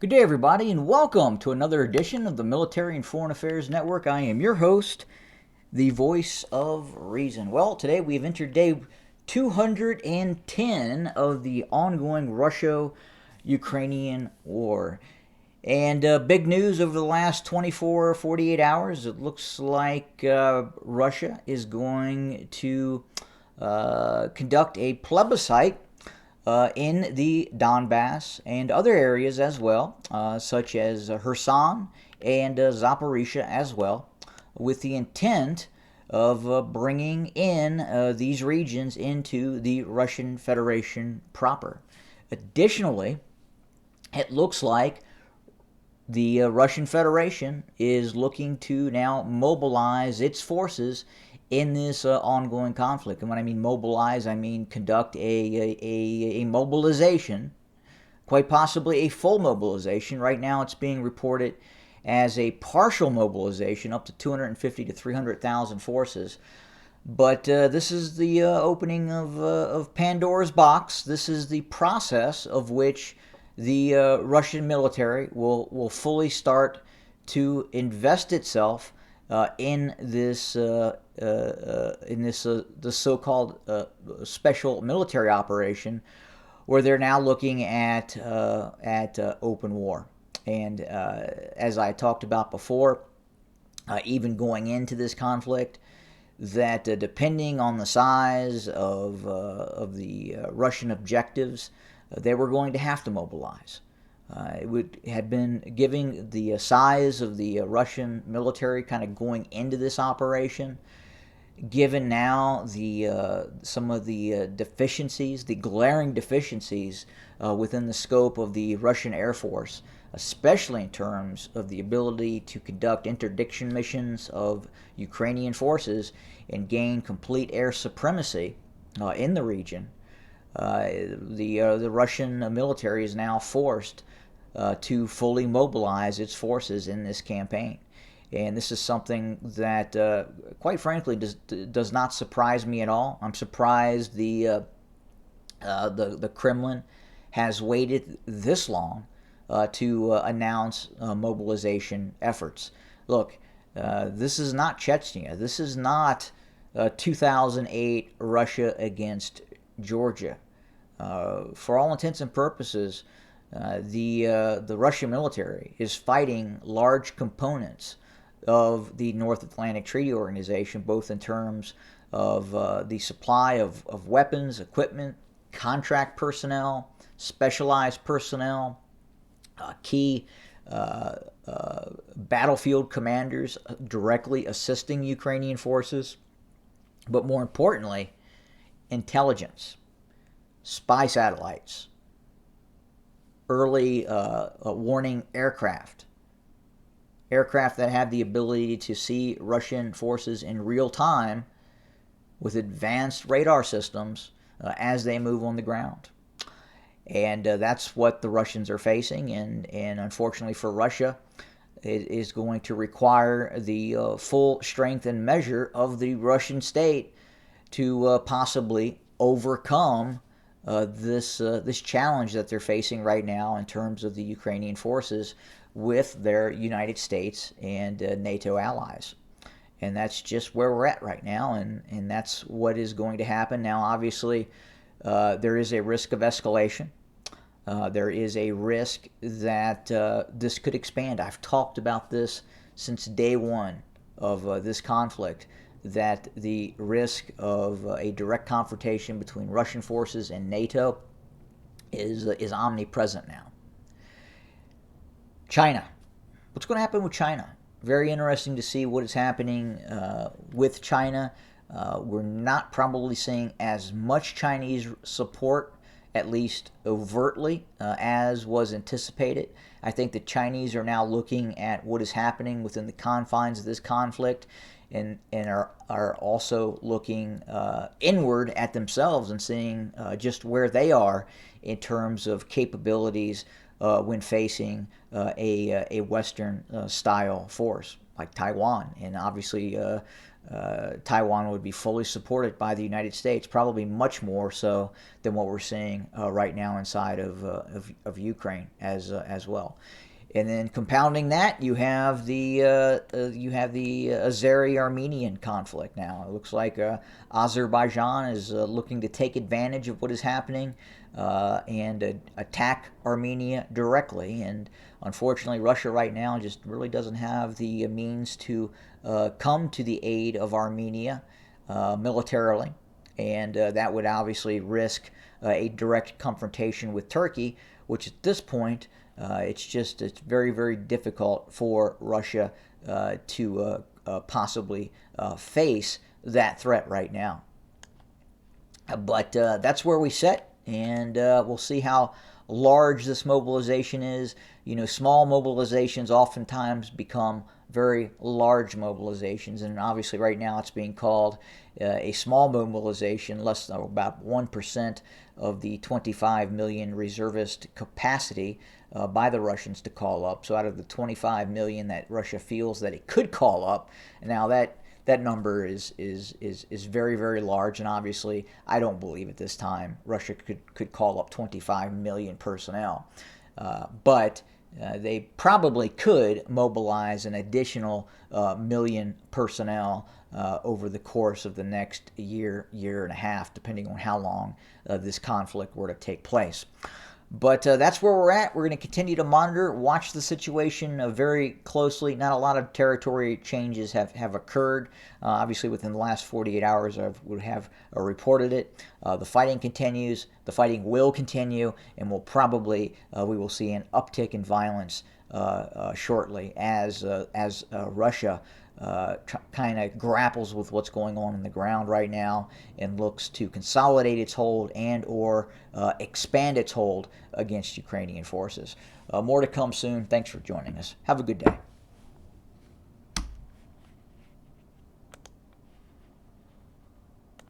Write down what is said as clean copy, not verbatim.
Good day, everybody, and welcome to another edition of the Military and Foreign Affairs Network. I am your host, the voice of reason. Well, today we've entered day 210 of the ongoing Russia-Ukrainian war. And big news over the last 24 or 48 hours. It looks like Russia is going to conduct a plebiscite in the Donbass and other areas as well, such as Kherson and Zaporizhia as well, with the intent of bringing in these regions into the Russian Federation proper. Additionally, it looks like the Russian Federation is looking to now mobilize its forces in this ongoing conflict. And when I mean mobilize, I mean conduct a mobilization, quite possibly a full mobilization. Right now it's being reported as a partial mobilization, up to 250 to 300,000 forces. But this is the opening of Pandora's box. This is the process of which the Russian military will fully start to invest itself in this the so-called special military operation, where they're now looking at open war. And as I talked about before, even going into this conflict, that depending on the size of the Russian objectives, they were going to have to mobilize. It would have been giving the size of the Russian military kind of going into this operation, given now the some of the deficiencies, the glaring deficiencies within the scope of the Russian Air Force, especially in terms of the ability to conduct interdiction missions of Ukrainian forces and gain complete air supremacy in the region. The Russian military is now forced to fully mobilize its forces in this campaign. And this is something that, quite frankly, does not surprise me at all. I'm surprised the Kremlin has waited this long to announce mobilization efforts. Look, this is not Chechnya. This is not 2008 Russia against Georgia. For all intents and purposes, the Russian military is fighting large components of the North Atlantic Treaty Organization, both in terms of the supply of weapons, equipment, contract personnel, specialized personnel, key battlefield commanders directly assisting Ukrainian forces, but more importantly, intelligence, spy satellites, early warning aircraft that have the ability to see Russian forces in real time with advanced radar systems as they move on the ground. And that's what the Russians are facing, and unfortunately for Russia, it is going to require the full strength and measure of the Russian state to possibly overcome this challenge that they're facing right now in terms of the Ukrainian forces with their United States and NATO allies. And that's just where we're at right now, and that's what is going to happen. Now, obviously, there is a risk of escalation. There is a risk that this could expand. I've talked about this since day one of this conflict, that the risk of a direct confrontation between Russian forces and NATO is omnipresent now. China. What's going to happen with China? Very interesting to see what is happening with China. We're not probably seeing as much Chinese support, at least overtly, as was anticipated. I think the Chinese are now looking at what is happening within the confines of this conflict, and are also looking inward at themselves and seeing just where they are in terms of capabilities when facing a Western style force like Taiwan. And obviously Taiwan would be fully supported by the United States, probably much more so than what we're seeing right now inside of Ukraine as well. And then compounding that, you have the Azeri-Armenian conflict now. It looks like Azerbaijan is looking to take advantage of what is happening and attack Armenia directly. And unfortunately, Russia right now just really doesn't have the means to come to the aid of Armenia militarily. And that would obviously risk a direct confrontation with Turkey, which at this point, it's very, very difficult for Russia to possibly face that threat right now. But that's where we sit, and we'll see how large this mobilization is. Small mobilizations oftentimes become very large mobilizations, and obviously right now it's being called a small mobilization, less than about 1% of the 25 million reservist capacity by the Russians to call up. So out of the 25 million that Russia feels that it could call up, now that number is very, very large, and obviously I don't believe at this time Russia could call up 25 million personnel, but they probably could mobilize an additional million personnel over the course of the next year and a half, depending on how long this conflict were to take place. But that's where we're at. We're going to continue to monitor, watch the situation very closely. Not a lot of territory changes have occurred. Obviously, within the last 48 hours, I would have reported it. The fighting continues. The fighting will continue, and we will see an uptick in violence shortly as Russia kind of grapples with what's going on in the ground right now and looks to consolidate its hold and or expand its hold against Ukrainian forces. More to come soon. Thanks for joining us. Have a good day.